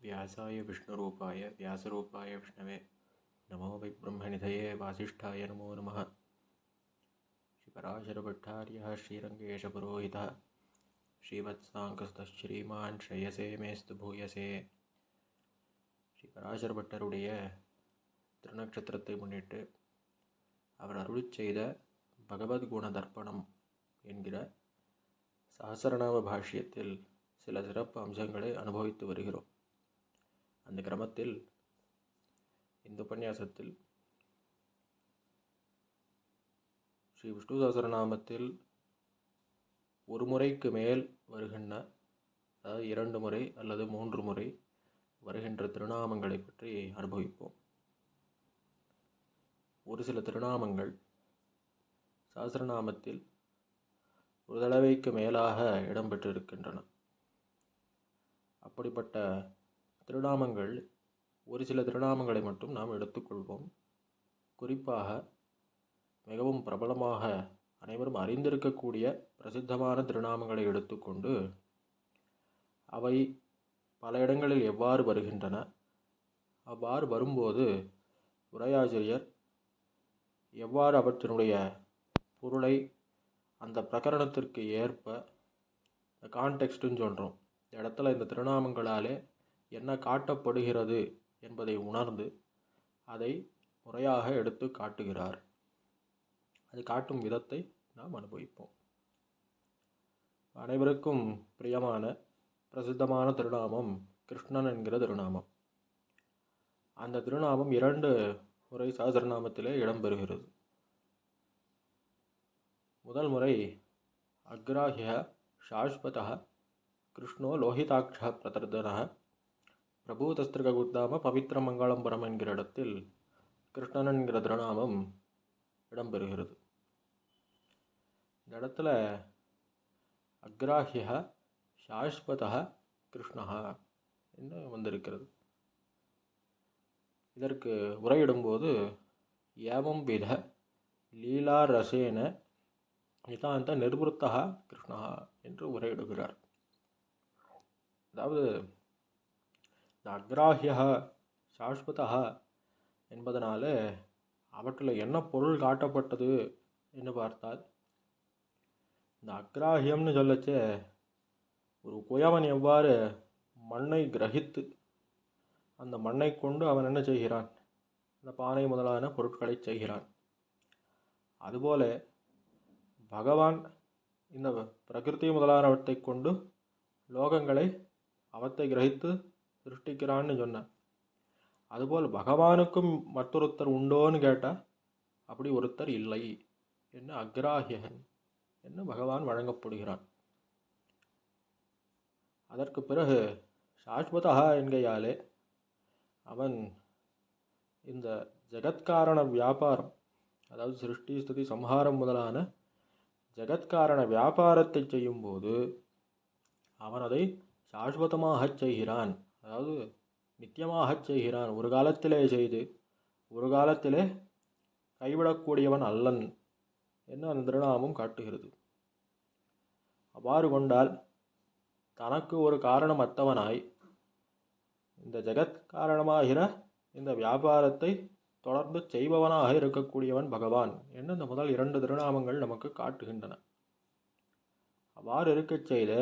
व्यासाय विष्णुरूपाय व्यासरूपाय विष्णवे नमो वै ब्रह्मनिधये वासिष्ठाय नमो नमः। श्रीपराशरभट्टार्यः श्रीरङ्गेशपुरोहितः ஸ்ரீவத்சாங்கஸ்தः ஸ்ரீமான் ஸ்ரேயசே மேஸ்து பூயசே. ஸ்ரீபராசரபட்டருடைய திருநட்சத்திரத்தை முன்னிட்டு அவர் அருளிச் செய்த பகவத்குண தர்ப்பணம் என்கிற சஹஸ்ரநாம பாஷ்யத்தில் சில சிறப்பு அம்சங்களை அனுபவித்து வருகிறோம். அந்த கிரமத்தில் இந்த உபன்யாசத்தில் ஸ்ரீ விஷ்ணு சஹஸ்ரநாமத்தில் ஒரு முறைக்கு மேல் வருகின்ற, அதாவது 2 முறை அல்லது 3 முறை வருகின்ற திருநாமங்களை பற்றி அனுபவிப்போம். ஒரு சில திருநாமங்கள் சஹஸ்ரநாமத்தில் ஒரு தடவைக்கு மேலாக இடம்பெற்றிருக்கின்றன. அப்படிப்பட்ட திருநாமங்கள், ஒரு சில திருநாமங்களை மட்டும் நாம் எடுத்துக்கொள்வோம். குறிப்பாக மிகவும் பிரபலமாக அனைவரும் அறிந்திருக்கக்கூடிய பிரசித்தமான திருநாமங்களை எடுத்துக்கொண்டு அவை பல இடங்களில் எவ்வாறு வருகின்றன, அவ்வாறு வரும்போது உரையாசிரியர் எவ்வாறு அவற்றினுடைய பொருளை அந்த பிரகரணத்திற்கு ஏற்ப, இந்த கான்டெக்ஸ்ட்டுன்னு சொல்கிறோம், இந்த இடத்துல இந்த திருநாமங்களாலே என்ன காட்டப்படுகிறது என்பதை உணர்ந்து அதை முறையாக எடுத்து காட்டுகிறார். அது காட்டும் விதத்தை நாம் அனுபவிப்போம். அனைவருக்கும் பிரியமான பிரசித்தமான திருநாமம் கிருஷ்ணன் என்கிற திருநாமம். அந்த திருநாமம் 2 முறை சஹஸ்ரநாமத்திலே இடம்பெறுகிறது. முதல் முறை அக்ராஹ்ய சாஸ்வதः கிருஷ்ணோ லோஹிதாட்ச பிரதர்தனः பிரபூதஸ்திருககுத்தாம பவித்திர மங்களம் பரம் என்கிற இடத்தில் கிருஷ்ணன் என்கிற திருநாமம் இடம்பெறுகிறது. இந்த இடத்துல அக்ராஹ்ய சாஸ்வதः கிருஷ்ணः என்று வந்திருக்கிறது. இதற்கு உரையிடும்போது ஏவம் வித லீலா ரசேன நிதாந்த நிர்வృத்தः கிருஷ்ணா என்று உரையிடுகிறார். அதாவது இந்த அக்ராஹ்ய சாஸ்வதः என்பதனால அவற்றில் என்ன பொருள் காட்டப்பட்டது என்று பார்த்தால், இந்த அக்ராஹ்யம்னு சொல்லச்சே ஒரு குயவன் எவ்வாறு மண்ணை கிரகித்து அந்த மண்ணை கொண்டு அவன் என்ன செய்கிறான், இந்த பானை முதலான பொருட்களை செய்கிறான். அதுபோல பகவான் இந்த பிரகிருதி முதலானவற்றை கொண்டு லோகங்களை அவற்றை கிரகித்து சிருஷ்டிக்கிறான்னு சொன்னான். அதுபோல் பகவானுக்கும் மற்றொருத்தர் உண்டோன்னு கேட்டால் அப்படி ஒருத்தர் இல்லை என்ன அக்ராஹ்யன் என்ன பகவான் வழங்கப்படுகிறான். அதற்கு பிறகு சாஸ்வதா என்கையாலே அவன் இந்த ஜெகத்காரண வியாபாரம், அதாவது சிருஷ்டி ஸ்திதி சம்ஹாரம் முதலான ஜெகத்காரண வியாபாரத்தை செய்யும்போது அவன் அதை சாஸ்வதமாக செய்கிறான், அதாவது நித்தியமாக செய்கிறான். ஒரு காலத்திலே செய்து ஒரு காலத்திலே கைவிடக்கூடியவன் அல்லன் என்று அந்த திருநாமம் காட்டுகிறது. அவ்வாறு கொண்டால் தனக்கு ஒரு காரணமற்றவனாய் இந்த ஜெகத் காரணமாகிற இந்த வியாபாரத்தை தொடர்ந்து செய்பவனாக இருக்கக்கூடியவன் பகவான் என்று இந்த முதல் 2 திருநாமங்கள் நமக்கு காட்டுகின்றன. அவ்வாறு இருக்கச் செய்த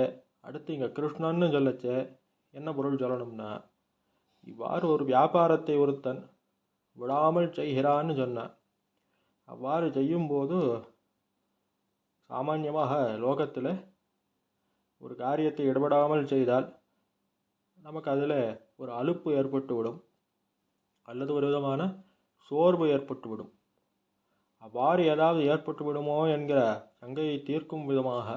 அடுத்து இங்கே கிருஷ்ணன்னு சொல்லச்ச என்ன பொருள் சொல்லணும்னா, இவ்வாறு ஒரு வியாபாரத்தை ஒருத்தன் விடாமல் செய்கிறான்னு சொன்னான். அவ்வாறு செய்யும்போது சாமான்யமாக லோகத்தில் ஒரு காரியத்தை ஈடுபடாமல் செய்தால் நமக்கு அதில் ஒரு அலுப்பு ஏற்பட்டுவிடும் அல்லது ஒரு விதமான சோர்வு ஏற்பட்டுவிடும். அவ்வாறு ஏதாவது ஏற்பட்டு விடுமோ என்கிற சங்கையை தீர்க்கும் விதமாக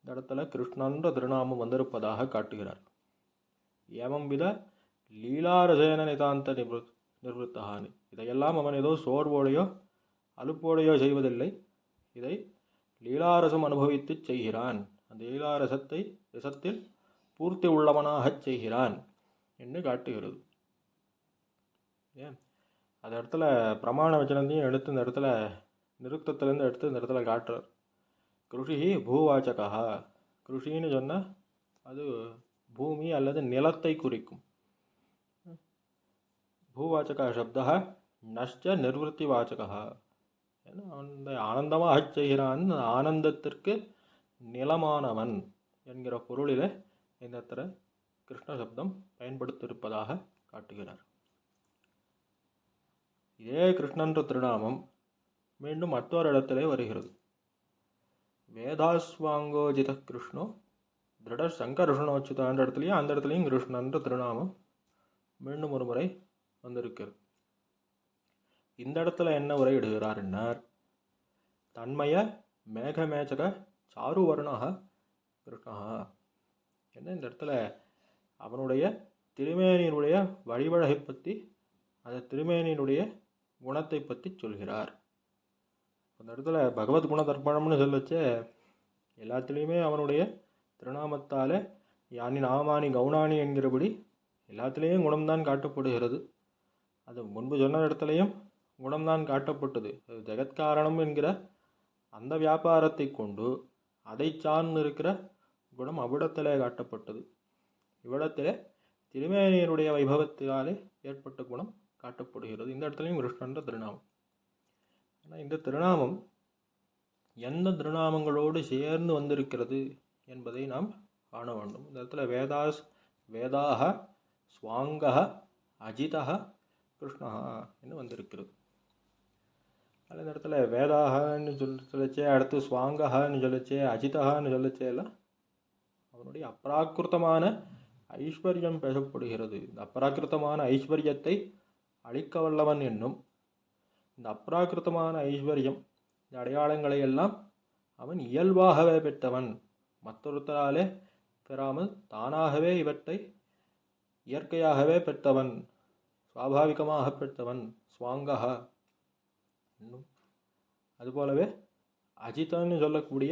இந்த இடத்துல கிருஷ்ணன்ற திருநாமம் வந்திருப்பதாக காட்டுகிறார். ஏவம் வித லீலாரசேன நிதாந்த நிர்வృத்தஹானி, இதையெல்லாம் அவன் ஏதோ சோர்வோடையோ அலுப்போடையோ செய்வதில்லை, இதை லீலாரசம் அனுபவித்து செய்கிறான், அந்த லீலாரசத்தை ரசத்தில் பூர்த்தி உள்ளவனாக செய்கிறான் என்று காட்டுகிறது. ஏன் அந்த இடத்துல பிரமாண வச்சனத்தையும் எடுத்து இந்த இடத்துல நிருக்தத்திலேருந்து எடுத்து இந்த இடத்துல காட்டுறார். கிருஷி பூவாச்சகா, கிருஷின்னு சொன்னால் அது பூமி அல்லது நிலத்தை குறிக்கும். பூவாச்சக சப்தா நஷ்ட நிர்வൃத்திவாச்சக. ஏன்னா அந்த ஆனந்தமாக செய்கிறான், ஆனந்தத்திற்கு நிலமானவன் என்கிற பொருளில் இந்த இடத்துல கிருஷ்ண சப்தம் பயன்படுத்தியிருப்பதாக காட்டுகிறார். இதே கிருஷ்ணன்ற திருநாமம் மீண்டும் மற்றொரு இடத்திலே வருகிறது. வேதாஸ்வாங்கோஜித கிருஷ்ணோ திருட சங்கர்ஷணோச்சிதான்ற இடத்துலையும் அந்த இடத்துலையும் கிருஷ்ணன்ற திருநாமம் மீண்டும் ஒரு முறை வந்திருக்கிறது. இந்த இடத்துல என்ன உரையிடுகிறார் என்னார், தன்மய மேகமேச்சக சாருவர்ணா கிருஷ்ணா. என்ன இந்த இடத்துல அவனுடைய திருமேனியினுடைய வழிவழகை பற்றி, அந்த திருமேனியினுடைய குணத்தை பற்றி சொல்கிறார். அந்த இடத்துல பகவத் குண தர்ப்பணம்னு சொல்லச்சே எல்லாத்துலேயுமே அவனுடைய திருநாமத்தால் யானி நாமானி கவுனானி என்கிறபடி எல்லாத்துலேயும் குணம்தான் காட்டப்படுகிறது. அது முன்பு சொன்ன இடத்துலையும் குணம்தான் காட்டப்பட்டது. ஜெகத்காரணம் என்கிற அந்த வியாபாரத்தை கொண்டு அதை சார்ந்து இருக்கிற குணம் அவ்விடத்திலே காட்டப்பட்டது. இவ்விடத்திலே திருமேனியருடைய வைபவத்தினாலே ஏற்பட்ட குணம் காட்டப்படுகிறது. இந்த இடத்துலையும் கிருஷ்ணன்ற திருநாமம். ஆனால் இந்த திருநாமம் எந்த திருநாமங்களோடு சேர்ந்து வந்திருக்கிறது என்பதை நாம் காண வேண்டும். இந்த இடத்துல வேதாக ஸ்வாங்க அஜிதா கிருஷ்ணா என்று வந்திருக்கிறது. அதில் இந்த இடத்துல வேதாகன்னு சொல்லச்சே, அடுத்து ஸ்வாங்கன்னு சொல்லச்சே, அஜிதகான்னு சொல்லச்சே எல்லாம் அவனுடைய அப்ராக்கிருத்தமான ஐஸ்வர்யம் பேசப்படுகிறது. இந்த அப்ராக்கிருத்தமான ஐஸ்வர்யத்தை அளிக்க வல்லவன் என்னும் இந்த அப்ராக்கிருத்தமான ஐஸ்வர்யம், இந்த அடையாளங்களை எல்லாம் அவன் இயல்பாகவே பெற்றவன், மற்றொருத்தராலே பெறாமல் தானாகவே இவற்றை இயற்கையாகவே பெற்றவன், சுவாபாவிகமாக பெற்றவன் ஸ்வாங்கஹ என்னும். அதுபோலவே அஜிதன்னு சொல்லக்கூடிய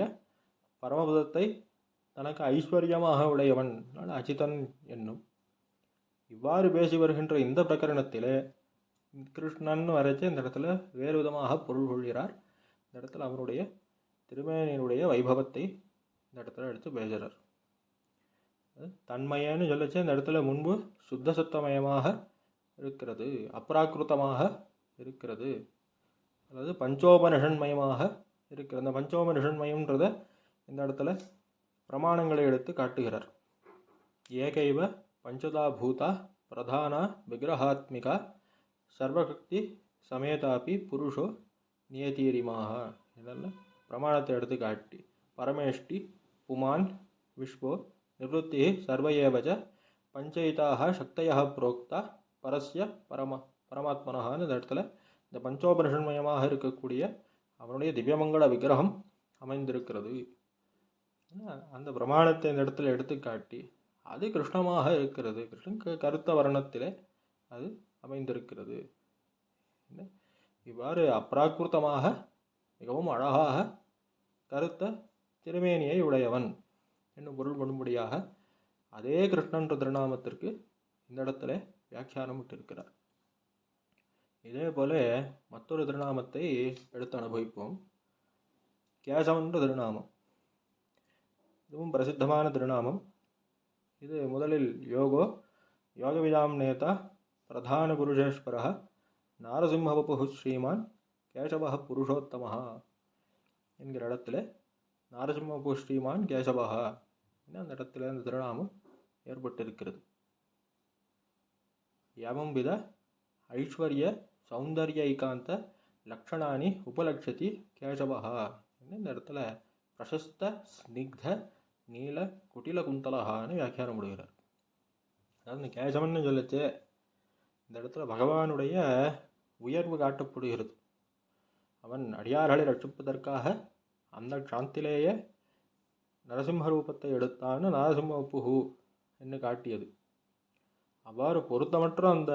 பரமபதத்தை தனக்கு ஐஸ்வர்யமாக உடையவன் அஜிதன் என்னும். இவ்வாறு பேசி வருகின்ற இந்த பிரகரணத்திலே கிருஷ்ணன் வரைச்சு இந்த இடத்துல வேறு விதமாக பொருள் கொள்கிறார். இந்த இடத்துல அவனுடைய திருமேனியினுடைய வைபவத்தை இந்த இடத்துல எடுத்து பேசுகிறார். தன்மயன்னு சொல்லச்சு இந்த இடத்துல முன்பு சுத்த சுத்தமயமாக இருக்கிறது, அப்ராக்கிருத்தமாக இருக்கிறது, அதாவது பஞ்சோபனிஷன்மயமாக இருக்கிறது. அந்த பஞ்சோபனிஷன்மயம்ன்றத இந்த இடத்துல பிரமாணங்களை எடுத்து காட்டுகிறார். ஏகைவ பஞ்சதா பூதா பிரதானா விக்கிரகாத்மிகா சர்வசக்தி சமேதாபி புருஷோ நியதீரிமாக இதெல்லாம் பிரமாணத்தை எடுத்து காட்டி, பரமேஷ்டி புமான் விஸ்வோ நிவృத்தி சர்வயேவஜ பஞ்சயிதாக சக்தய புரோக்தா பரஸ்ய பரமாத்மனஹான்னு இந்த இடத்துல இந்த பஞ்சோபனிஷன்மயமாக இருக்கக்கூடிய அவனுடைய திவ்யமங்கள விக்கிரகம் அமைந்திருக்கிறது. அந்த பிரமாணத்தை இந்த இடத்துல எடுத்து காட்டி அது கிருஷ்ணமாக இருக்கிறது, கிருஷ்ணன் கருத்த வர்ணத்திலே அது அமைந்திருக்கிறது. இவ்வாறு அப்ராக்கிருத்தமாக மிகவும் அழகாக கருத்த திருமேனியை உடையவன் என்னும் பொருள் கொள்ளும்படியாக அதே கிருஷ்ணன்ற திருநாமத்திற்கு இந்த இடத்துல வியாக்கியானம் விட்டிருக்கிறார். இதே போல மற்றொரு திருநாமத்தை எடுத்து அனுபவிப்போம். கேசவன்ற திருநாமம் இதுவும் பிரசித்தமான திருநாமம். இது முதலில் யோகவிதாம் நேதா பிரதான புருஷேஸ்வர நாரசிம்மவபு ஸ்ரீமான் கேசவ புருஷோத்தம என்கிற இடத்துல நாரசிம்மவபு ஸ்ரீமான் கேசவ அந்த இடத்துல இந்த திருநாமம் ஏற்பட்டிருக்கிறது. எவம் வித ஐஸ்வர்ய சௌந்தர்ய ஐகாந்த லக்ஷணானி உபலட்சதி கேசவ. இந்த இடத்துல பிரசஸ்த ஸ்னிக்த நீல குட்டில குந்தலகான்னு வியாக்கியானம் முடிகிறார். அதாவது இந்த கேசவன்னு சொல்லச்சு இந்த இடத்துல பகவானுடைய உயர்வு காட்டப்படுகிறது. அவன் அடியார்களை ரட்சிப்பதற்காக அந்த க்ஷாந்திலேயே நரசிம்ம ரூபத்தை எடுத்தான்னு நாரசிம்மபுகு என்று காட்டியது. அவ்வாறு பொருத்தமற்ற அந்த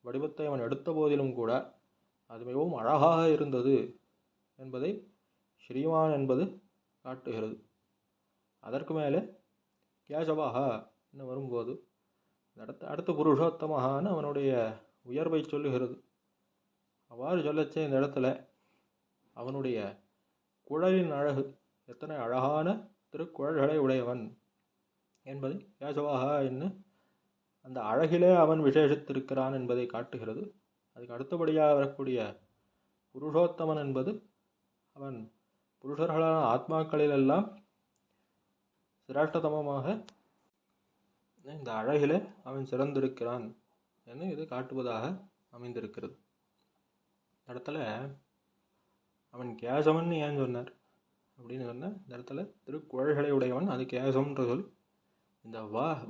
வடிவத்தை அவன் எடுத்த போதிலும் கூட அது மிகவும் அழகாக இருந்தது என்பதை ஸ்ரீமான் என்பது காட்டுகிறது. அதற்கு மேலே கேசவாகா என்று வரும்போது அடுத்த புருஷோத்தமகான்னு அவனுடைய உயர்வை சொல்லுகிறது. அவ்வாறு சொல்லச்சே இந்த இடத்துல அவனுடைய குழலின் அழகு, எத்தனை அழகான திருக்குழல்களை உடையவன் என்பதை கேசவாகா என்று அந்த அழகிலே அவன் விசேஷித்திருக்கிறான் என்பதை காட்டுகிறது. அதுக்கு அடுத்தபடியாக வரக்கூடிய புருஷோத்தமன் என்பது அவன் புருஷர்களான ஆத்மாக்களிலெல்லாம் சிரேஷ்டதமமாக இந்த அழகிலே அவன் சிறந்திருக்கிறான் என்று இது காட்டுவதாக அமைந்திருக்கிறது. இடத்துல அவன் கேசவன் ஏன் சொன்னார் அப்படின்னு சொன்னால், இந்த இடத்துல திருக்குழல்களை உடையவன், அது கேசவன்ற சொல். இந்த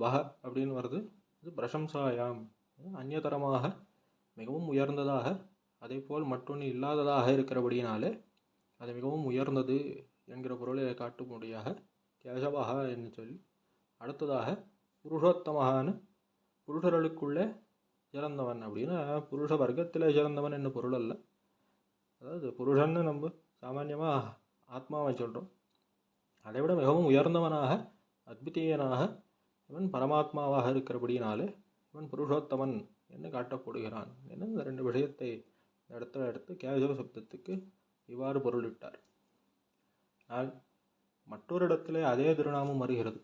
வஹ அப்படின்னு வருது, இது பிரசம்சாயாம், அந்நியதரமாக மிகவும் உயர்ந்ததாக, அதே போல் மற்றொன்று இல்லாததாக இருக்கிறபடியினாலே அது மிகவும் உயர்ந்தது என்கிற பொருளை காட்டும்படியாக கேசவஹா என்று சொல்லி, அடுத்ததாக புருஷோத்தமகான்னு புருஷர்களுக்குள்ளே சிறந்தவன் அப்படின்னா புருஷ வர்க்கத்திலே சிறந்தவன் என்ன பொருள் அல்ல. அதாவது புருஷன்னு நம்ம சாமான்யமாக ஆத்மாவை சொல்கிறோம். அதை விட மிகவும் உயர்ந்தவனாக அத்விதீயனாக இவன் பரமாத்மாவாக இருக்கிறபடினாலே இவன் புருஷோத்தமன் என்று காட்டப்படுகிறான் என்று இந்த ரெண்டு விஷயத்தை இந்த இடத்துல எடுத்து கேசவ சப்தத்துக்கு இவ்வாறு பொருளிட்டார். ஆனால் மற்றொரு இடத்திலே அதே திருநாமம் வருகிறது.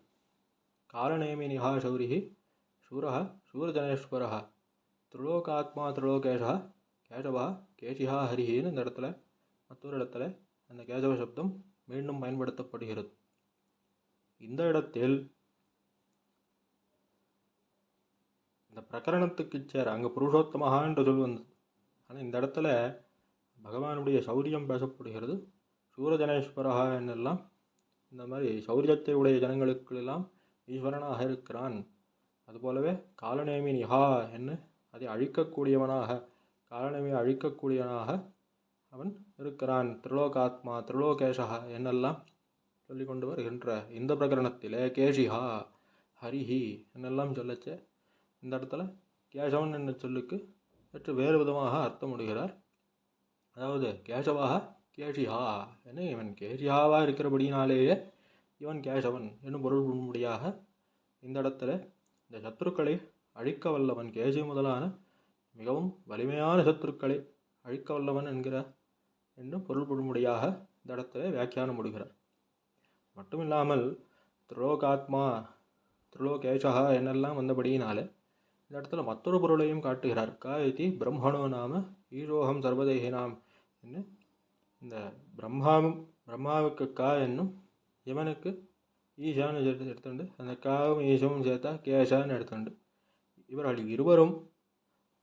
காலநேமி நிகா சௌரிஹி சூரஹ சூரஜனேஸ்வரஹ திரிலோகாத்மா திரிலோகேஷா கேசவா கேசிஹா ஹரிஹின்னு இந்த இடத்துல மற்றொரு இடத்துல அந்த கேசவ சப்தம் மீண்டும் பயன்படுத்தப்படுகிறது. இந்த இடத்தில் இந்த பிரகரணத்துக்கு சேர அங்கே புருஷோத்தமஹான்ற சொல் வந்தது. ஆனால் இந்த இடத்துல பகவானுடைய சௌரியம் பேசப்படுகிறது. சூரஜனேஸ்வரஹா என்னெல்லாம் இந்த மாதிரி சௌரியத்தை உடைய ஜனங்களுக்கெல்லாம் ஈஸ்வரனாக இருக்கிறான். அதுபோலவே காலநேமி நிஹா என்ன அதை அழிக்கக்கூடியவனாக, காலநேமியை அழிக்கக்கூடியவனாக அவன் இருக்கிறான். திரிலோகாத்மா திரிலோகேஷா என்னெல்லாம் சொல்லிக்கொண்டு வருகின்ற இந்த பிரகரணத்திலே கேஷிஹா ஹரிஹி என்னெல்லாம் சொல்லச்சே இந்த இடத்துல கேசவன் என்ற சொல்லுக்கு சற்று வேறு விதமாக அர்த்தம் முடிகிறார். அதாவது கேசவாக கேஷிஹா என இவன் கேஷிஹாவாக இருக்கிறபடினாலேயே இவன் கேசவன் என்னும் பொருள்படியாக இந்த இடத்துல இந்த சத்துருக்களை அழிக்க வல்லவன், கேசி முதலான மிகவும் வலிமையான சத்துருக்களை அழிக்க வல்லவன் என்கிற என்னும் பொருள்படும்படியாக இந்த இடத்துல வியாக்கியானம் முடிகிறார். மட்டுமில்லாமல் திரிலோகாத்மா திரிலோகேஷா என்னெல்லாம் வந்தபடியினாலே இந்த இடத்துல மற்றொரு பொருளையும் காட்டுகிறார். கா இதி பிரம்மணோ நாம ஈரோகம் சர்வதேகினாம் என்ன இந்த பிரம்மாவுக்கு கா என்னும் இவனுக்கு ஈஷான்னு எடுத்துண்டு அந்த காவும் ஈஷவும் சேர்த்தா கேஷான்னு எடுத்துண்டு இவர்கள் இருவரும்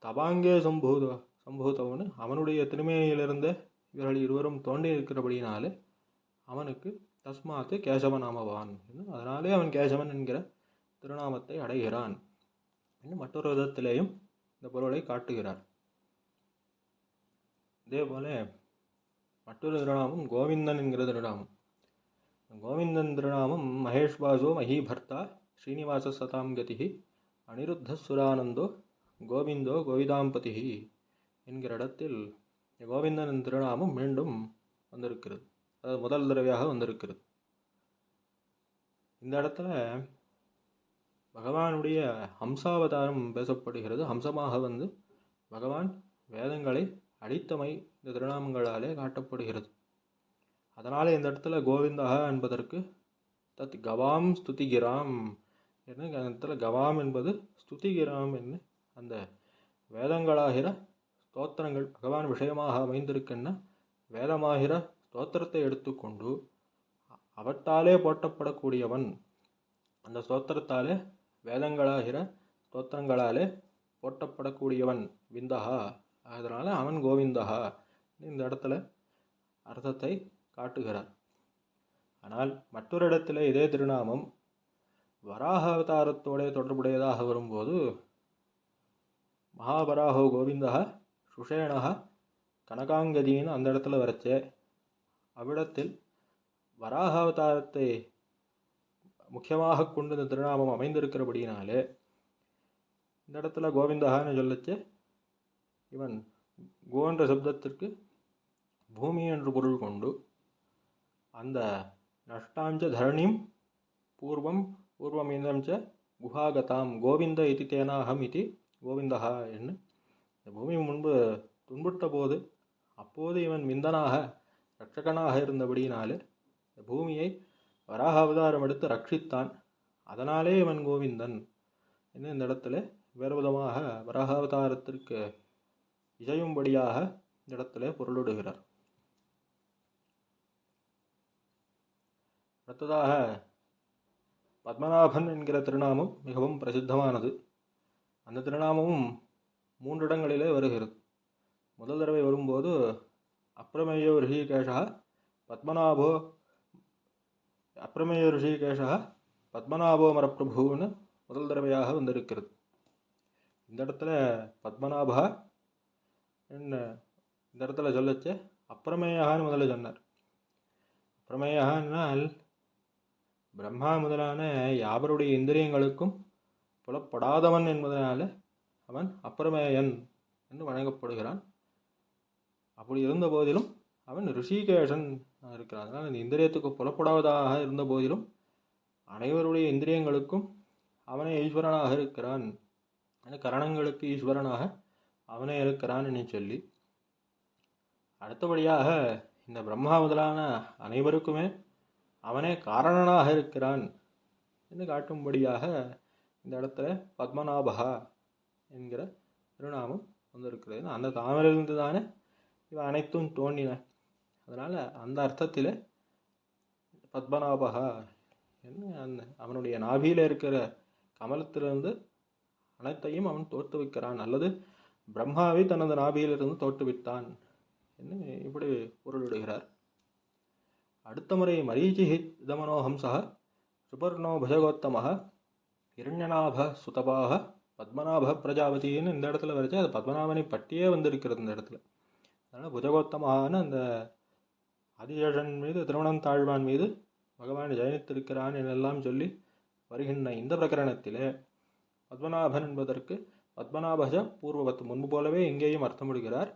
தபாங்கே சம்பூதவனு அவனுடைய திருமேனியிலிருந்து இவர்கள் இருவரும் தோண்டி இருக்கிறபடினாலே அவனுக்கு தஸ்மாத்து கேசவநாமவான், அதனாலே அவன் கேசவன் என்கிற திருநாமத்தை அடைகிறான் என்று மற்றொரு விதத்திலேயும் இந்த பொருளை காட்டுகிறார். இதே போல மற்றொரு திருநாமம் கோவிந்தன் என்கிற திருநாமம். கோவிந்தன் திருநாமம் மகேஷ்வாசோ மஹீபர்த்தா ஸ்ரீனிவாச சதாம் கதிஹி அனிருத்த சுரானந்தோ கோவிந்தோ கோவிதாம்பதி என்கிற இடத்தில் கோவிந்தன் திருநாமம் மீண்டும் வந்திருக்கிறது. அதாவது முதல் தடவையாக வந்திருக்கிறது. இந்த இடத்துல பகவானுடைய ஹம்சாவதாரம் பேசப்படுகிறது. ஹம்சமாக வந்து பகவான் வேதங்களை அடித்தமை இந்த திருநாமங்களாலே காட்டப்படுகிறது. அதனாலே இந்த இடத்துல கோவிந்தா என்பதற்கு தத் கவாம் ஸ்துதிகிராம் என்ன, அந்த இடத்துல கவாம் என்பது ஸ்துதிகிராம் என்ன, அந்த வேதங்களாகிற ஸ்தோத்திரங்கள் பகவான் விஷயமாக அமைந்திருக்கின்ற வேதமாகிற ஸ்தோத்திரத்தை எடுத்துக்கொண்டு அவற்றாலே போற்றப்படக்கூடியவன், அந்த ஸ்தோத்திரத்தாலே வேதங்களாகிற ஸ்தோத்திரங்களாலே போற்றப்படக்கூடியவன் விந்தகா, அதனால் அவன் கோவிந்தகா இந்த இடத்துல அர்த்தத்தை காட்டுகிறார். ஆனால் மற்றொரு இடத்துல இதே திருநாமம் வராக அவதாரத்தோட தொடர்புடையதாக வரும்போது மகாபராஹோ கோவிந்தா சுஷேணா கனகாங்கதின்னு அந்த இடத்துல வரைச்சே, அவ்விடத்தில் வராக அவதாரத்தை முக்கியமாக கொண்டு இந்த திருநாமம் அமைந்திருக்கிறபடியினாலே இந்த இடத்துல கோவிந்தகான்னு சொல்லச்சு இவன் கோன்ற சப்தத்திற்கு பூமி என்று பொருள் கொண்டு அந்த நஷ்டாஞ்ச தரணிம் பூர்வமீந்தஞ்ச குஹாகதாம் கோவிந்த இதி தேனாகம் இதி கோவிந்தகா என்று இந்த பூமி முன்பு துன்புட்ட போது அப்போது இவன் விந்தனாக ரட்சகனாக இருந்தபடியினாலே இந்த பூமியை வராக அவதாரம் எடுத்து ரட்சித்தான், அதனாலே இவன் கோவிந்தன் என்று இந்த இடத்துல வேறு விதமாக வராகாவதாரத்திற்கு இசையும்படியாக இந்த இடத்திலே பொருளிடுகிறார். அடுத்ததாக பத்மநாபன் என்கிற திருநாமம் மிகவும் பிரசித்தமானது. அந்த திருநாமமும் 3 இடங்களிலே வருகிறது. முதல் தடவை வரும்போது அப்ரமேயோ ரிஷிகேஷா பத்மநாபோ மரப்பிரபுன்னு முதல் தடவையாக வந்திருக்கிறது. இந்த இடத்துல பத்மநாபா என்ன இந்த இடத்துல சொல்லச்சு அப்ரமேயான்னு முதல்ல சொன்னார். அப்ரமேயானால் பிரம்மா முதலான யாவருடைய இந்திரியங்களுக்கும் புலப்படாதவன் என்பதனால அவன் அப்ரமேயன் என்று வழங்கப்படுகிறான். அப்படி இருந்த போதிலும் அவன் ரிஷிகேஷன் இருக்கிறான். அதனால் இந்த இந்திரியத்துக்கு புலப்படாததாக இருந்த போதிலும் அனைவருடைய இந்திரியங்களுக்கும் அவனே ஈஸ்வரனாக இருக்கிறான், கரணங்களுக்கு ஈஸ்வரனாக அவனே இருக்கிறான் என்று சொல்லி, அடுத்தபடியாக இந்த பிரம்மா முதலான அனைவருக்குமே அவனே காரணனாக இருக்கிறான் என்று காட்டும்படியாக இந்த இடத்துல பத்மநாபகா என்கிற திருநாமம் வந்திருக்கிறது. அந்த தாமரையிலிருந்து தானே இவன் அனைத்தும் தோன்றின. அதனால் அந்த அர்த்தத்தில் பத்மநாபகா என்ன அவனுடைய நாபியில் இருக்கிற கமலத்திலிருந்து அனைத்தையும் அவன் தோற்றுவிக்கிறான், அல்லது பிரம்மாவை தனது நாபியிலிருந்து தோற்றுவித்தான் என்று இப்படி பொருளிடுகிறார். அடுத்த முறை மரீச்சிஹி இதமனோஹம்சா சுபர்ணோ புஜகோத்தமः இரண்யநாப சுதபாக பத்மநாப பிரஜாபதின்னு இந்த இடத்துல வரைச்சு அது பத்மநாபனை பற்றியே வந்திருக்கிறது இந்த இடத்துல. அதனால் புஜகோத்தமான அந்த ஆதிசேஷன் மீது திருவனந்தாழ்வான் மீது பகவான் ஜெயனித்திருக்கிறான் என்றெல்லாம் சொல்லி வருகின்ற இந்த பிரகரணத்திலே பத்மநாபன் என்பதற்கு பத்மநாபஜ பூர்வபத் முன்பு போலவே இங்கேயும் அர்த்தமிடுகிறார்.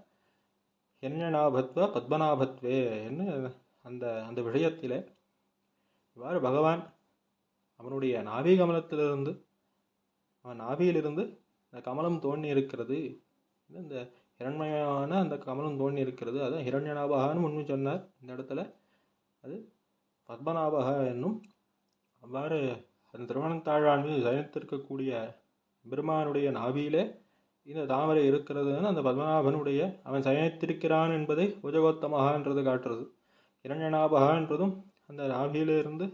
ஹிரண்யநாபத்வ பத்மநாபத்வே என்று அந்த அந்த விஷயத்திலே இவ்வாறு பகவான் அவனுடைய நாபி கமலத்திலிருந்து அவன் நாபியிலிருந்து இந்த கமலம் தோன்றி இருக்கிறது, இந்த ஹிரண்மயமான அந்த கமலம் தோன்றி இருக்கிறது. அதான் ஹிரண்யநாபகான்னு முன்பு சொன்னார். இந்த இடத்துல அது பத்மநாபகா என்னும் அவ்வாறு அந்த திருவனந்தாழ்வான் மீது சயனித்திருக்கக்கூடிய பெருமானுடைய நாபியிலே இந்த தாமரை இருக்கிறதுன்னு அந்த பத்மநாபனுடைய அவன் சயனித்திருக்கிறான் என்பதை புஜகோத்தமகா என்றது காட்டுறது. இரண்யநாபகா என்றதும் அந்த நாபியிலிருந்து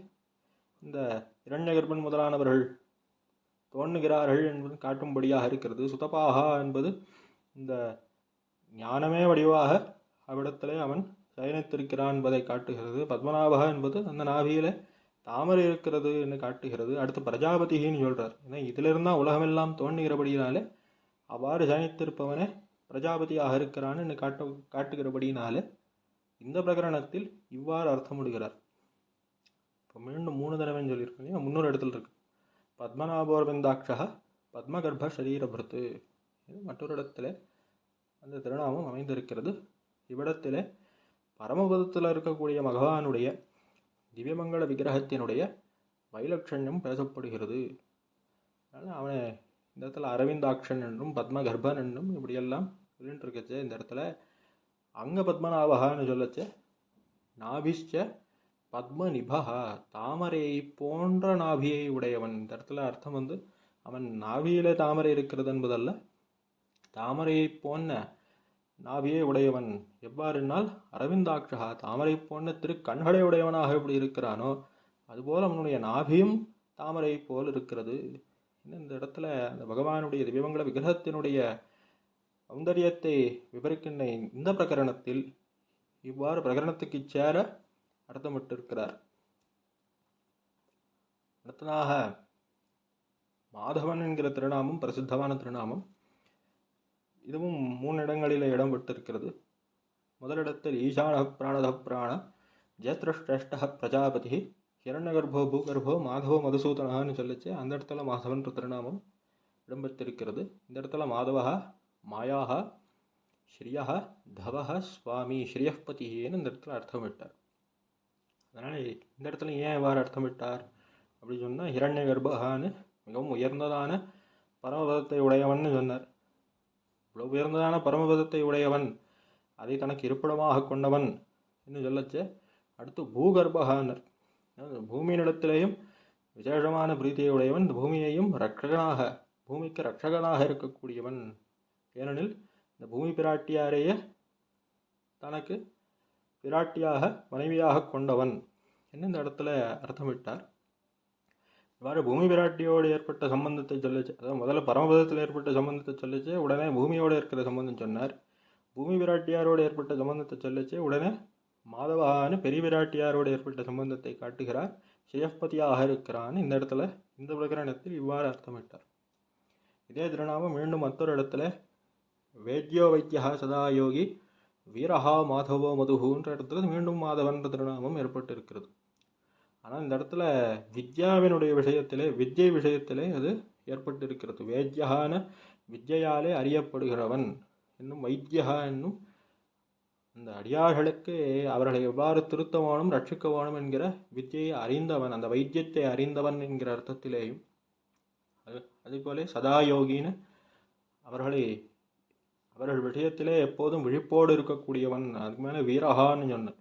இந்த இரண்யகர்பன் முதலானவர்கள் தோன்றுகிறார்கள் என்பது காட்டும்படியாக இருக்கிறது. சுதபாகா என்பது இந்த ஞானமே வடிவாக அவ்விடத்திலே அவன் சயனித்திருக்கிறான் என்பதை காட்டுகிறது. பத்மநாபகா என்பது அந்த நாபியிலே தாமரை இருக்கிறது என்று காட்டுகிறது. அடுத்து பிரஜாபதின்னு சொல்கிறார். ஏன்னா இதிலிருந்தான் உலகமெல்லாம் தோன்றுகிறபடியினாலே அவ்வாறு சயனித்திருப்பவனே பிரஜாபதியாக இருக்கிறான்னு என்று காட்டுகிறபடியினாலே இந்த பிரகரணத்தில் இவ்வாறு அர்த்தமிடுகிறார். இப்போ மீண்டும் 3 தடவைன்னு சொல்லியிருக்கேன். முன்னொரு இடத்துல இருக்கு பத்மநாபோர்விந்தாட்சா பத்மகர்ப்ப சரீரபிருத்து. மற்றொரு இடத்துல அந்த திருநாமம் அமைந்திருக்கிறது. இவ்விடத்திலே பரமபதத்தில் இருக்கக்கூடிய பகவானுடைய திவ்யமங்கள விக்கிரகத்தினுடைய வைலட்சண்யம் பேசப்படுகிறது. அதனால் அவனை இந்த இடத்துல அரவிந்தாட்சன் என்றும் பத்மகர்ப்பன் என்றும் இப்படியெல்லாம் சொல்லிட்டு இருக்கச்சு. இந்த இடத்துல அங்க பத்மநாபகான்னு சொல்லச்சு நாபிஷ்ச பத்மநிபகா தாமரையை போன்ற நாபியை உடையவன். இந்த இடத்துல அர்த்தம் அவன் நாபியிலே தாமரை இருக்கிறது என்பதல்ல, தாமரையை போன்ற நாபியை உடையவன். எவ்வாறுனால் அரவிந்தாட்சகா தாமரை போன்ற திருக்கண்களை உடையவனாக எப்படி இருக்கிறானோ அதுபோல் அவனுடைய நாபியும் தாமரை போல் இருக்கிறது. இந்த இடத்துல அந்த பகவானுடைய திவ்யமங்கள விக்கிரகத்தினுடைய சௌந்தரியத்தை விவரிக்கின்ற இந்த பிரகரணத்தில் இவ்வாறு பிரகரணத்துக்கு சேர அர்த்தமிட்டிருக்கிறார். அடுத்ததாக மாதவன் என்கிற திருநாமம் பிரசித்தமான திருநாமம். இதுவும் 3 இடங்களில் இடம்பெற்றிருக்கிறது. முதலிடத்தில் ஈசான பிராணத பிராண ஜேத்ரஷ்டேஷ்ட பிரஜாபதி ஹிரண்யகர்ப்போ பூகர்ப்போ மாதவோ மதுசூதனான்னு சொல்லிச்சு. அந்த இடத்துல மாதவன் திருநாமம் இடம்பெற்றிருக்கிறது. இந்த இடத்துல மாதவா மாயாக ஸ்ரீயா தவஹ சுவாமி ஸ்ரீயப்பதின்னு இந்த இடத்துல அர்த்தமிட்டார். அதனால் இந்த இடத்துல ஏன் இவ்வாறு அர்த்தமிட்டார் அப்படின்னு சொன்னால் ஹிரண்யகர்ப்பகான்னு மிகவும் உயர்ந்ததான பரமபதத்தை உடையவன் சொன்னார். இவ்வளோ உயர்ந்ததான பரமபதத்தை உடையவன், அதை தனக்கு இருப்பிடமாக கொண்டவன் என்று சொல்லச்சு. அடுத்து பூகர்ப்பகான்னர், பூமியினிடத்திலேயும் விசேஷமான பிரீத்தியை உடையவன், இந்த பூமியையும் ரட்சகனாக பூமிக்கு ரட்சகனாக இருக்கக்கூடியவன். ஏனெனில் இந்த பூமி பிராட்டியாரையே தனக்கு பிராட்டியாக மனைவியாக கொண்டவன் என்று இந்த இடத்துல அர்த்தமிட்டார். இவ்வாறு பூமி பிராட்டியோடு ஏற்பட்ட சம்பந்தத்தை சொல்லிச்சு. அதாவது முதல்ல பரமபதத்தில் ஏற்பட்ட சம்பந்தத்தை சொல்லிச்சு, உடனே பூமியோடு இருக்கிற சம்பந்தம் சொன்னார். பூமி பிராட்டியாரோடு ஏற்பட்ட சம்பந்தத்தை சொல்லிச்சு, உடனே மாதவான்னு பெரிய பிராட்டியாரோடு ஏற்பட்ட சம்பந்தத்தை காட்டுகிறார். சிவபதியாக இருக்கிறான்னு இந்த இடத்துல இந்த பிரகரணத்தில் இவ்வாறு அர்த்தமிட்டார். இதே திருநாமம் மீண்டும் மற்றொரு இடத்துல வேத்யோ வைத்தியா சதா யோகி வீரஹா மாதவோ மதுகுன்ற இடத்துல மீண்டும் மாதவன்ற திருநாமம் ஏற்பட்டு இருக்கிறது. ஆனால் இந்த இடத்துல வித்யாவினுடைய விஷயத்திலே, வித்யை விஷயத்திலே அது ஏற்பட்டு இருக்கிறது. வேத்யகான வித்யாலே அறியப்படுகிறவன் என்னும் வைத்தியா என்னும் அந்த அடியார்களுக்கு அவர்களை எவ்வாறு திருத்த வேணும் ரட்சிக்க வேணும் என்கிற வித்யை அறிந்தவன், அந்த வைத்தியத்தை அறிந்தவன் என்கிற அர்த்தத்திலேயும், அதேபோல சதாயோகின்னு அவர்கள் விஷயத்திலே எப்போதும் விழிப்போடு இருக்கக்கூடியவன். அதுக்கு மேலே வீரஹான்னு சொன்னேன்.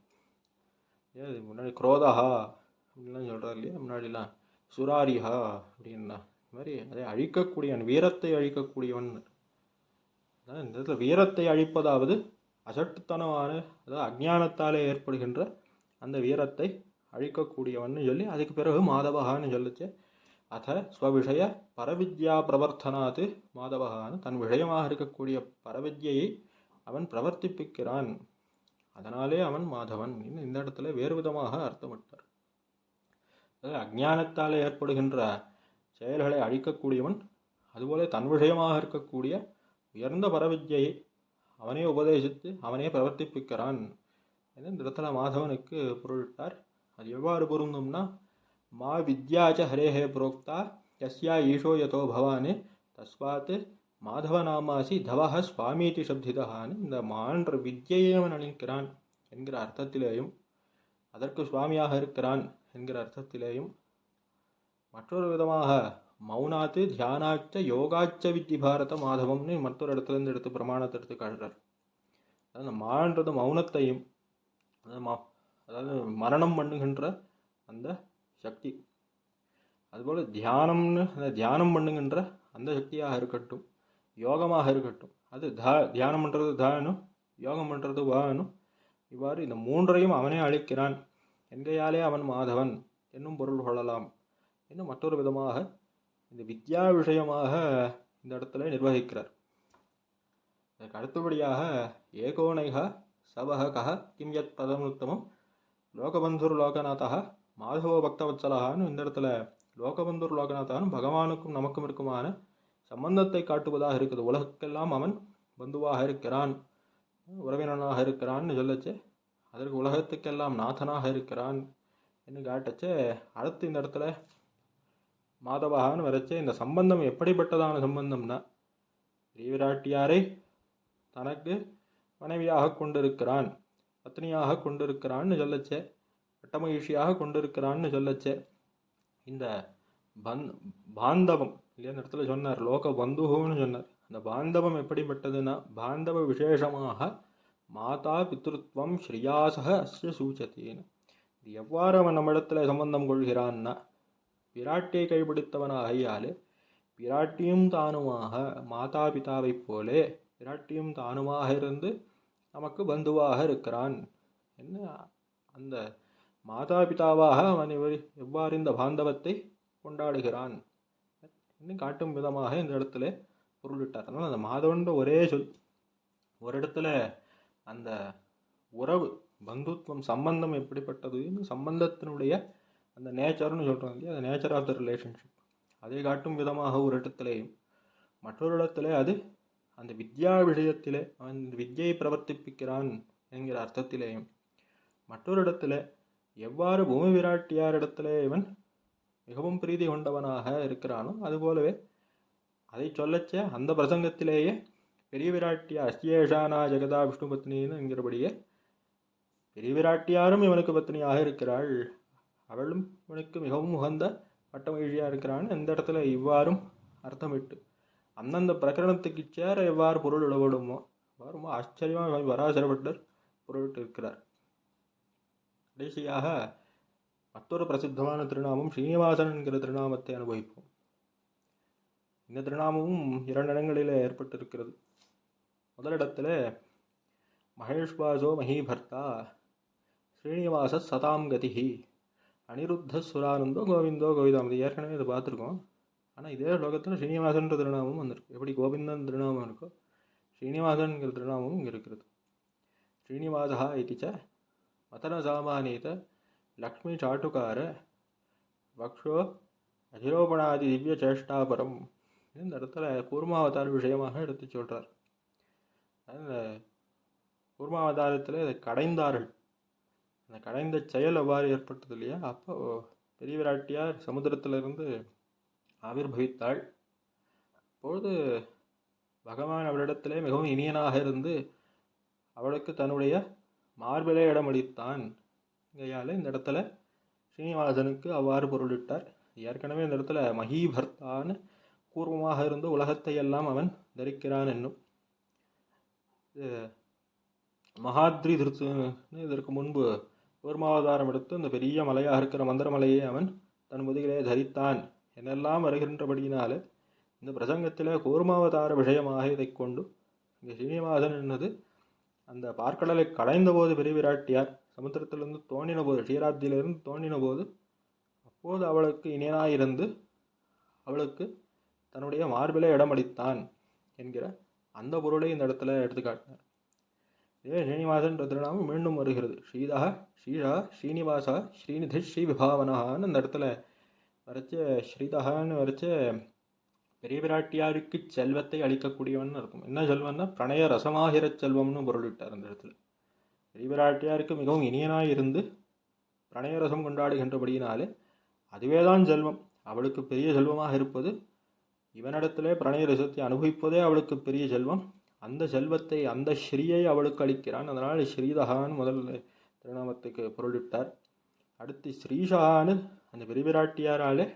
முன்னாடி குரோதஹா அப்படின்லாம் சொல்கிறார் இல்லையா, முன்னாடிலாம் சுராரிஹா அப்படின்னா இது மாதிரி அதை அழிக்கக்கூடியவன், வீரத்தை அழிக்கக்கூடியவன். இந்த இடத்துல வீரத்தை அழிப்பதாவது அசட்டுத்தனமான, அதாவது அஜ்ஞானத்தாலே ஏற்படுகின்ற அந்த வீரத்தை அழிக்கக்கூடியவன் சொல்லி அதுக்கு பிறகு மாதவகான்னு சொல்லிச்சு. அத ஸ்வவிஷய பரவித்யா பிரவர்த்தனாத்து மாதவகான்னு தன் விஷயமாக இருக்கக்கூடிய பரவித்யை அவன் பிரவர்த்திப்பிக்கிறான், அதனாலே அவன் மாதவன். இந்த இடத்துல வேறு விதமாக அர்த்தமிட்டார். அதாவது அஜ்ஞானத்தாலே ஏற்படுகின்ற செயல்களை அழிக்கக்கூடியவன், அதுபோல தன் விஷயமாக இருக்கக்கூடிய உயர்ந்த பரவித்யை அவனே உபதேசித்து அவனே பிரவர்த்திப்பிக்கிறான் என்று இந்த இடத்துல மாதவனுக்கு பொருளிட்டார். அது எவ்வாறு பொருந்தும்னா, மா வித்யாச்ச ஹரேஹே புரோக்தா யஸ்யா ஈஷோ யதோ பவானே தஸ்வாத் மாதவநாமாசி தவஹ சுவாமீதி சப்திதான்னு இந்த மான்ற வித்யையை அவன் அளிக்கிறான் என்கிற அர்த்தத்திலேயும், அதற்கு சுவாமியாக இருக்கிறான் என்கிற அர்த்தத்திலேயும், மற்றொரு விதமாக மௌனாத்து தியானாச்ச யோகாச்ச வித்தி பாரத மாதவம்னு மற்றொரு இடத்துலேருந்து எடுத்து பிரமாணத்தை எடுத்து காட்டுறார். அதாவது மான்றது மௌனத்தையும், அதாவது மரணம் பண்ணுகின்ற அந்த சக்தி, அதுபோல் தியானம்னு அந்த தியானம் பண்ணுகின்ற அந்த சக்தியாக இருக்கட்டும், யோகமாக இருக்கட்டும், அது தியானம் பண்ணுறது தானும் யோகம் பண்ணுறது வானும், இவ்வாறு இந்த மூன்றையும் அவனே அளிக்கிறான் என்கையாலே அவன் மாதவன் என்னும் பொருள் கொள்ளலாம் இன்னும் மற்றொரு விதமாக இந்த வித்யா விஷயமாக இந்த இடத்துல நிர்வகிக்கிறார். அதற்கு அடுத்தபடியாக ஏகோனைக சபகக கிம் யத் பதமுத்தமம் லோகபந்துர் லோகநாதா மாதவ பக்தவத்சலகான்னு இந்த இடத்துல லோகபந்துர் லோகநாதான்னு பகவானுக்கும் நமக்கும் இருக்குமான சம்பந்தத்தை காட்டுவதாக இருக்குது. உலகக்கெல்லாம் அவன் பந்துவாக இருக்கிறான், உறவினனாக இருக்கிறான்னு சொல்லச்சு, அதற்கு உலகத்துக்கெல்லாம் நாதனாக இருக்கிறான் என்று காட்டச்சு. அடுத்து இந்த இடத்துல மாதவகான்னு வரைச்சு இந்த சம்பந்தம் எப்படிப்பட்டதான சம்பந்தம்னா, ஸ்ரீவிராட்டியாரை தனக்கு மனைவியாக கொண்டிருக்கிறான், பத்னியாக கொண்டிருக்கிறான்னு சொல்லச்சே, பட்டமகிழ்ச்சியாக கொண்டிருக்கிறான்னு சொல்லச்சே. இந்த பாந்தவம் இல்லையா, இந்த இடத்துல சொன்னார் லோக பந்துன்னு சொன்னார். அந்த பாந்தவம் எப்படிப்பட்டதுன்னா, பாந்தவ விசேஷமாக மாதா பித்ருத்வம் ஸ்ரீயாசக அஸ்ய சூச்சத்தின்னு. இது எவ்வாறு அவன் நம்மிடத்துல சம்பந்தம் கொள்கிறான்னா, பிராட்டியை கைப்பிடித்தவனாகையாலே பிராட்டியும் தானுமாக மாதா பிதாவை போலே பிராட்டியும் தானுமாக இருந்து நமக்கு பந்துவாக இருக்கிறான் என்ன, அந்த மாதா பிதாவாக அவன் எவ்வாறு இந்த பாந்தவத்தை கொண்டாடுகிறான் இன்னும் காட்டும் விதமாக இந்த இடத்துல பொருளிட்டார். அதனால் அந்த மாதவன்ற ஒரே சொல் ஒரு இடத்துல அந்த உறவு பந்துத்துவம் சம்பந்தம் எப்படிப்பட்டதுன்னு சம்பந்தத்தினுடைய அந்த நேச்சர்னு சொல்கிறாங்க இல்லையா, அந்த நேச்சர் ஆஃப் த ரிலேஷன்ஷிப் அதை காட்டும் விதமாக ஒரு இடத்துலையும், மற்றொரு இடத்துல அது அந்த வித்யா விஷயத்திலே அவன் வித்யை பிரவர்த்திப்பிக்கிறான் என்கிற அர்த்தத்திலேயும், மற்றொரு இடத்துல எவ்வாறு பூமி விராட்டியார் இடத்துல இவன் மிகவும் பிரீதி கொண்டவனாக இருக்கிறானோ அதுபோலவே அதை சொல்லச்ச அந்த பிரசங்கத்திலேயே பெரிய விராட்டியார் அஸ்யேஷானா ஜெகதா விஷ்ணு பத்னின்னு என்கிறபடியே பெரிய விராட்டியாரும் இவனுக்கு பத்னியாக இருக்கிறாள், அவளும் இவனுக்கு மிகவும் உகந்த பட்டமகிழ்ச்சியாக இருக்கிறான்னு இந்த இடத்துல இவ்வாறும் அர்த்தமிட்டு அந்தந்த பிரகரணத்துக்கு சேர எவ்வாறு பொருள் இடப்படுமோ ரொம்ப ஆச்சரியமாக வராசரப்பட்டர் பொருளிட்டு இருக்கிறார். கடைசியாக மற்றொரு பிரசித்தமான திருநாமம் ஸ்ரீனிவாசன் என்கிற திருநாமத்தை அனுபவிப்போம். இந்த திருநாமமும் 2 இடங்களில் ஏற்பட்டிருக்கிறது. முதலிடத்தில் மகேஷ்வாசோ மஹீபர்த்தா ஸ்ரீனிவாச சதாம் கதிஹி அனிருத்த சுரானந்தோ கோவிந்தோ கோவிதாம். இது ஏற்கனவே இதை பார்த்துருக்கோம். ஆனால் இதே ஸ்லோகத்தில் ஸ்ரீனிவாசன்ற திருநாமமும் வந்திருக்கு. எப்படி கோவிந்தன் திருநாமம் இருக்கோ ஸ்ரீனிவாசன்கிற திருநாமமும் இங்கே இருக்கிறது. ஸ்ரீனிவாசா இதிச்ச மதன சாமானியத லக்ஷ்மி சாட்டுக்கார வக்ஷோ அஜிரோபணாதி திவ்ய சேஷ்டாபரம். இந்த இடத்துல கூர்மாவதார விஷயமாக எடுத்து சொல்கிறார். அந்த கூர்மாவதாரத்தில் இதை கடைந்தார்கள். அந்த கடைந்த செயல் எவ்வாறு ஏற்பட்டது இல்லையா? அப்போ பெரிய விராட்டியார் சமுத்திரத்திலிருந்து ஆவிர்பவித்தாள். அப்பொழுது பகவான் அவளிடத்திலே மிகவும் இனியனாக இருந்து அவளுக்கு தன்னுடைய மார்பிலே இடமளித்தான். கையால் இந்த இடத்துல ஸ்ரீனிவாசனுக்கு அவ்வாறு பொருளிட்டார். ஏற்கனவே இந்த இடத்துல மஹீபர்த்தான்னு கூர்மமாக இருந்து உலகத்தை எல்லாம் அவன் தரிக்கிறான் என்னும். மகாத்ரி திருத்துன்னு இதற்கு முன்பு கூர்மாவதாரம் எடுத்து அந்த பெரிய மலையாக இருக்கிற மந்திரமலையை அவன் தன் முதுகிலே தரித்தான் என்னெல்லாம் வருகின்றபடியினாலே இந்த பிரசங்கத்தில் கூர்மாவதார விஷயமாக இதை கொண்டு இங்கே ஸ்ரீனிவாசன் என்னது அந்த பார்க்கடலை கடைந்த போது பெரிய விராட்டியார் சமுத்திரத்திலிருந்து தோன்றின போது, க்ஷீராப்தியிலிருந்து தோன்றின போது, அப்போது அவளுக்கு இனியனாயிருந்து அவளுக்கு தன்னுடைய மார்பிலே இடமளித்தான் என்கிற அந்த பொருளை இந்த இடத்துல எடுத்துக்காட்டினார். இதே ஸ்ரீனிவாசன் திருநாமம் மீண்டும் வருகிறது. ஸ்ரீதா ஸ்ரீஷா ஸ்ரீனிவாசா ஸ்ரீநிதி ஸ்ரீ விபாவனான்னு அந்த இடத்துல வரைச்ச ஸ்ரீதகான்னு வரைச்ச பெரிய பிராட்டியாருக்கு செல்வத்தை அளிக்கக்கூடியவன் இருக்கும். என்ன செல்வம்னா பிரணய ரசமாகிற செல்வம்னு பொருளிட்டார் அந்த இடத்துல. பெரிய பிராட்டியாருக்கு மிகவும் இனியனாய் இருந்து பிரணய ரசம் கொண்டாடுகின்றபடியினாலே அதுவேதான் செல்வம். அவளுக்கு பெரிய செல்வமாக இருப்பது இவனிடத்திலே பிரணய ரசத்தை அனுபவிப்பதே அவளுக்கு பெரிய செல்வம். அந்த செல்வத்தை அந்த ஸ்ரீயை அவளுக்கு அளிக்கிறான். அதனால் ஸ்ரீதகான்னு முதல் திருநாமத்துக்கு பொருளிட்டார். அடுத்து ஸ்ரீஷான்னு அந்த பெரிய பிராட்டியாராலே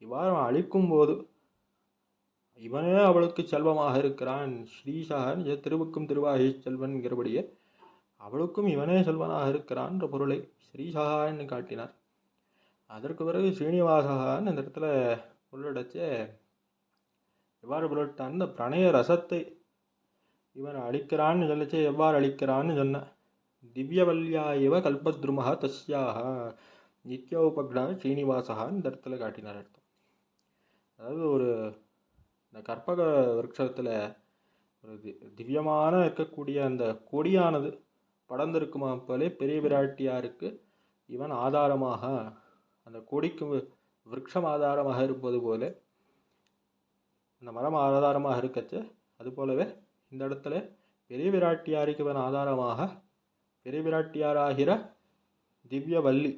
இவ்வாறு அளிக்கும் போது இவனே அவளுக்கு செல்வமாக இருக்கிறான். ஸ்ரீஷான் திருவுக்கும் திருவாகி செல்வன்கிறபடியே அவளுக்கும் இவனே செல்வனாக இருக்கிறான்ற பொருளை ஸ்ரீஷான்னு காட்டினார். அதற்கு பிறகு ஸ்ரீனிவாசகான்னு இந்த இடத்துல பொருளடைச்சே எவ்வாறு பொருளிட்டான், இந்த பிரணய ரசத்தை இவன் அளிக்கிறான்னு சொல்லிச்சே எவ்வாறு அளிக்கிறான்னு சொன்ன திவ்யவல்யா இவ கல்பத்ருமஹா தஸ்யாக நித்யோபக்னா ஸ்ரீனிவாசகான்னு இந்த இடத்துல காட்டினார் அர்த்தம். அதாவது ஒரு இந்த கற்பக விருட்சத்தில் ஒரு திவ்யமான இருக்கக்கூடிய அந்த கொடியானது படர்ந்திருக்குமா போலே பெரிய விராட்டியாருக்கு இவன் ஆதாரமாக, அந்த கொடிக்கு விருட்சம் ஆதாரமாக இருப்பது போல அந்த மரம் ஆதாரமாக இருக்கச்சு, அது போலவே இந்த இடத்துல பெரிய விராட்டியாருக்கு இவன் ஆதாரமாக பெரிய விராட்டியாராகிற திவ்யவல்லி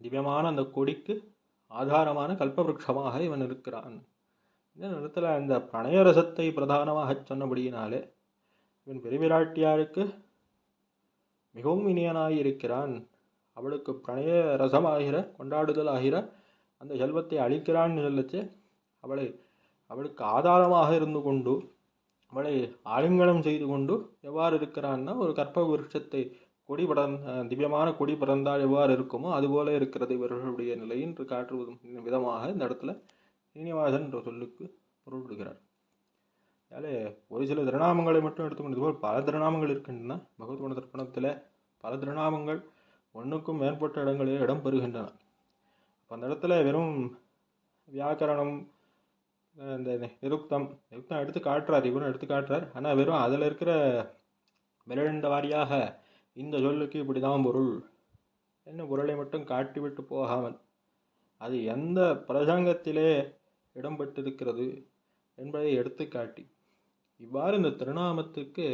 திவ்யமான அந்த கொடிக்கு ஆதாரமான கல்பவிருட்சமாக இவன் இருக்கிறான். இந்த இடத்துல அந்த பிரணய ரசத்தை பிரதானமாக சொன்னபடியினாலே இவன் பெரிய விராட்டியாருக்கு மிகவும் இனியனாய் இருக்கிறான். அவளுக்கு பிரணய ரசமாகிற கொண்டாடுதல் ஆகிற அந்த செல்வத்தை அளிக்கிறான்னு சொல்லச்சு அவளுக்கு ஆதாரமாக இருந்து கொண்டு அவளை ஆலிங்கனம் செய்து கொண்டு எவ்வாறு இருக்கிறான்னா ஒரு கற்பக விருட்சத்தை கொடி திவ்யமான கொடி பறந்தால் எவ்வாறு இருக்குமோ அதுபோல இருக்கிறது இவர்களுடைய நிலை என்று காட்டுவதும் விதமாக இந்த இடத்துல ஸ்ரீனிவாசன் என்ற சொல்லுக்கு பொருள் விடுகிறார். அதனாலே ஒரு சில திருநாமங்களை மட்டும் எடுத்துக்கொண்டது போல் பல திருநாமங்கள் இருக்கின்றன. பகவத்குண தர்ப்பணத்தில் பல திருநாமங்கள் ஒன்றுக்கும் மேற்பட்ட இடங்களில் இடம் பெறுகின்றன. அப்போ அந்த இடத்துல வெறும் வியாக்கரணம் இந்த நிருக்தம் எடுத்து காட்டுறார், இவரும் எடுத்து காட்டுறார். ஆனால் வெறும் அதில் இருக்கிற விரண்ட வாரியாக இந்த சொல்லுக்கு இப்படி தான் பொருள் என்ன பொருளை மட்டும் காட்டிவிட்டு போகாமல் அது எந்த பிரசங்கத்திலே இடம்பெற்றிருக்கிறது என்பதை எடுத்து காட்டி இவ்வாறு இந்த திருநாமத்துக்கு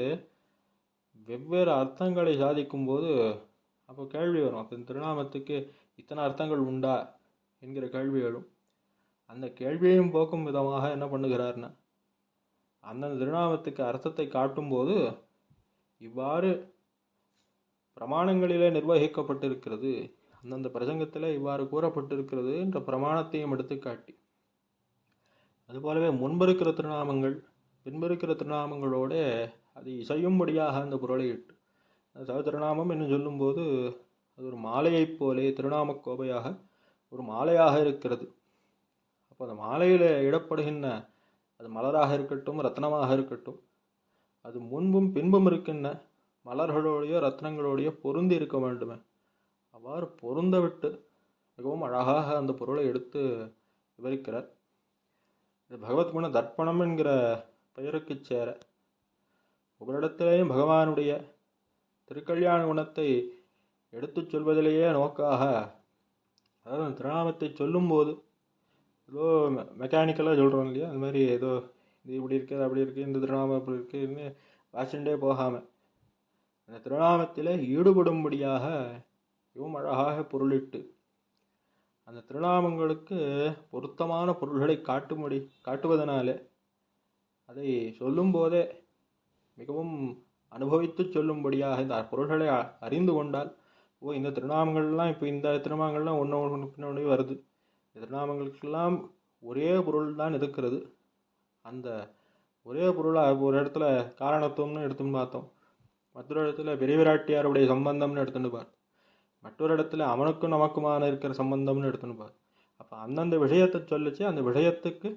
வெவ்வேறு அர்த்தங்களை சாதிக்கும் போது அப்போ கேள்வி வரும். அப்போ இந்த திருநாமத்துக்கு இத்தனை அர்த்தங்கள் உண்டா என்கிற கேள்வி எழும். அந்த கேள்வியையும் போக்கும் விதமாக என்ன பண்ணுகிறார்னா அந்தந்த திருநாமத்துக்கு அர்த்தத்தை காட்டும்போது இவ்வாறு பிரமாணங்களிலே நிர்வகிக்கப்பட்டிருக்கிறது, அந்தந்த பிரசங்கத்தில் இவ்வாறு கூறப்பட்டிருக்கிறது என்ற பிரமாணத்தையும் எடுத்து காட்டி அதுபோலவே முன்பிருக்கிற திருநாமங்கள் பின்பிருக்கிற திருநாமங்களோட அது இசையும்படியாக அந்த பொருளை இட்டு திருநாமம் என்று சொல்லும்போது அது ஒரு மாலையைப் போலே திருநாம கோபையாக ஒரு மாலையாக இருக்கிறது. அப்போ அந்த மாலையில் இடப்படுகின்ற அது மலராக இருக்கட்டும், ரத்னமாக இருக்கட்டும், அது முன்பும் பின்பும் இருக்கின்ற மலர்களோடையோ ரத்னங்களோடையோ பொருந்தி இருக்க வேண்டுமே. அவ்வாறு பொருந்த விட்டு மிகவும் அழகாக அந்த பொருளை எடுத்து விவரிக்கிறார். இது பகவத் குண தர்ப்பணம் என்கிற பெயருக்கு சேர ஒவ்வொருடத்திலேயும் பகவானுடைய திருக்கல்யாண குணத்தை எடுத்துச் சொல்வதிலேயே நோக்காக, அதாவது திருநாமத்தை சொல்லும்போது ஏதோ மெக்கானிக்கலாக சொல்கிறோம் இல்லையா, அந்த மாதிரி ஏதோ இது இப்படி இருக்குது அப்படி இருக்குது, இந்த திருநாமம் அப்படி இருக்குன்னு வாசிண்டே போகாமல் அந்த திருநாமத்தில் ஈடுபடும்படியாக மிகவும் அழகாக பொருளிட்டு அந்த திருநாமங்களுக்கு பொருத்தமான பொருள்களை காட்டுவதனாலே அதை சொல்லும் போதே மிகவும் அனுபவித்து சொல்லும்படியாக இந்த பொருள்களை அறிந்து கொண்டால், ஓ இந்த திருநாமங்கள்லாம் இப்போ இந்த திருநாமங்கள்லாம் ஒன்று பின்னாடி வருது, இந்த திருநாமங்களுக்கெல்லாம் ஒரே பொருள் தான் இருக்கிறது. அந்த ஒரே பொருளாக ஒரு இடத்துல காரணத்துவம்னு எடுத்துன்னு பார்த்தோம், மற்றொரு இடத்துல பெரிய விராட்டியாருடைய சம்பந்தம்னு எடுத்துன்னு பார்த்தோம், மற்றொரு இடத்துல அவனுக்கும் நமக்குமான இருக்கிற சம்பந்தம்னு எடுத்துன்னு பார்த்தோம். அப்போ அந்தந்த விஷயத்தை சொல்லிச்சு அந்த விஷயத்துக்கு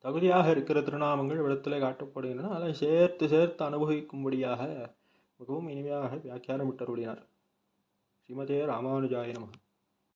தகுதியாக இருக்கிற திருநாமங்கள் இடத்துல காட்டப்படுகின்றன. அதை சேர்த்து சேர்த்து அனுபவிக்கும்படியாக மிகவும் இனிமையாக வியாக்கியானம் விட்டருளினார். ஸ்ரீமதே ராமானுஜாய நமः.